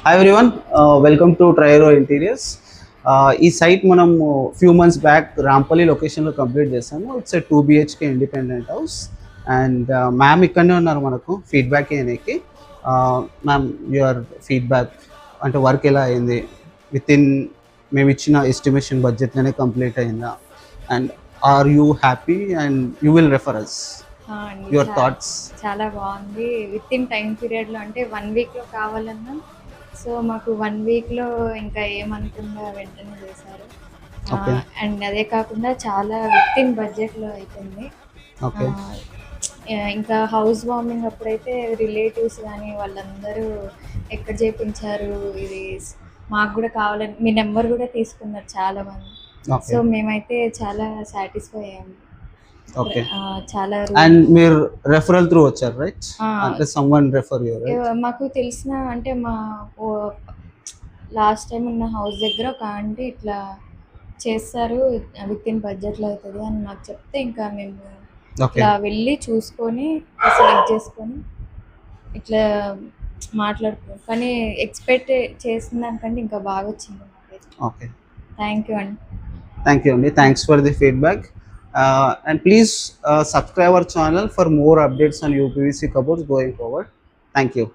Hi everyone, welcome to Triro interiors. ఈ site మనం few months back Rampalli లొకేషన్లో complete చేసాము. It's a 2 BHK independent house and ma'am ఇక్కడనే ఉన్నారు మనకు ఫీడ్బ్యాక్ ఇవ్వడానికి. మ్యామ్, యువర్ ఫీడ్బ్యాక్ అంటే వర్క్ ఎలా అయింది, విత్ ఇన్ మేము ఇచ్చిన ఎస్టిమేషన్ బడ్జెట్లోనే కంప్లీట్ అయిందా, and are you happy and you will refer us? Your thoughts. చాలా బాగుంది. విత్ ఇన్ టైం పీరియడ్లో అంటే 1 వీక్లో కావాలన్నా, సో మాకు 1 వీక్లో ఇంకా ఏమనుకుండా వెంటనే చేశారు. అండ్ అదే కాకుండా చాలా విత్ ఇన్ బడ్జెట్లో అయిపోయింది. ఇంకా హౌస్ వార్మింగ్ అప్పుడైతే రిలేటివ్స్ కానీ వాళ్ళందరూ ఎక్కడ చేయించారు, ఇది మాకు కూడా కావాలని మీ నెంబర్ కూడా తీసుకున్నారు చాలామంది. సో మేమైతే చాలా సాటిస్ఫై అయ్యాము. ఓకే, చాలా. అండ్ మీరు రెఫరల్ త్రూ వచ్చారు, రైట్? అంటే సమ్వన్ రెఫర్ యు, రైట్? మాకు తెలిసిన అంటే మా లాస్ట్ టైం ఉన్న హౌస్ దగ్గర ఒక ఆంటీ ఇట్లా చేస్తారు, విత్ ఇన్ బడ్జెట్లో అవుతుంది అని నాకు చెప్తే ఇంకా మేము ఇట్లా వెళ్ళి చూసుకొని సెలెక్ట్ చేసుకొని ఇట్లా మాట్లాడుకున్నాం. కానీ ఎక్స్పెక్ట్ చేసిన దానికంటే ఇంకా బాగా వచ్చింది. ఓకే, థ్యాంక్ యూ అండి. థ్యాంక్ యూ అండి, thanks for the feedback. And please subscribe our channel for more updates on UPVC cupboards going forward. Thank you.